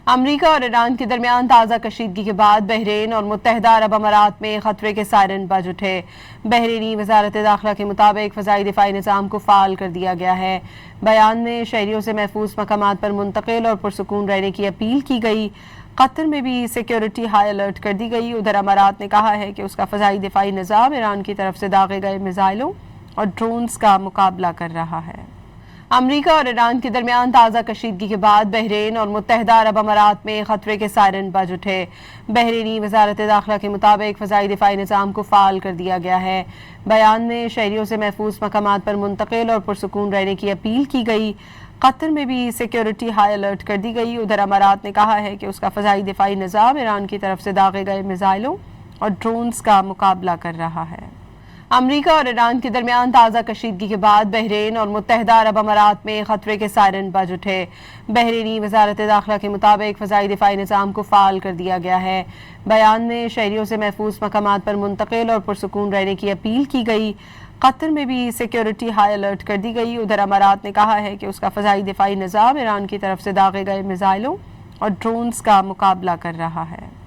امریکہ اور ایران کے درمیان تازہ کشیدگی کے بعد بحرین اور متحدہ عرب امارات میں خطرے کے سائرن بج اٹھے۔ بحرینی وزارت داخلہ کے مطابق فضائی دفاعی نظام کو فعال کر دیا گیا ہے۔ بیان میں شہریوں سے محفوظ مقامات پر منتقل اور پرسکون رہنے کی اپیل کی گئی۔ قطر میں بھی سیکیورٹی ہائی الرٹ کر دی گئی۔ ادھر امارات نے کہا ہے کہ اس کا فضائی دفاعی نظام ایران کی طرف سے داغے گئے میزائلوں اور ڈرونز کا مقابلہ کر رہا ہے۔ امریکہ اور ایران کے درمیان تازہ کشیدگی کے بعد بحرین اور متحدہ عرب امارات میں خطرے کے سائرن بج اٹھے۔ بحرینی وزارت داخلہ کے مطابق فضائی دفاعی نظام کو فعال کر دیا گیا ہے۔ بیان میں شہریوں سے محفوظ مقامات پر منتقل اور پرسکون رہنے کی اپیل کی گئی۔ قطر میں بھی سیکیورٹی ہائی الرٹ کر دی گئی۔ ادھر امارات نے کہا ہے کہ اس کا فضائی دفاعی نظام ایران کی طرف سے داغے گئے میزائلوں اور ڈرونز کا مقابلہ کر رہا ہے۔ امریکہ اور ایران کے درمیان تازہ کشیدگی کے بعد بحرین اور متحدہ عرب امارات میں خطرے کے سائرن بج اٹھے۔ بحرینی وزارت داخلہ کے مطابق فضائی دفاعی نظام کو فعال کر دیا گیا ہے۔ بیان میں شہریوں سے محفوظ مقامات پر منتقل اور پرسکون رہنے کی اپیل کی گئی۔ قطر میں بھی سیکیورٹی ہائی الرٹ کر دی گئی۔ ادھر امارات نے کہا ہے کہ اس کا فضائی دفاعی نظام ایران کی طرف سے داغے گئے میزائلوں اور ڈرونز کا مقابلہ کر رہا ہے۔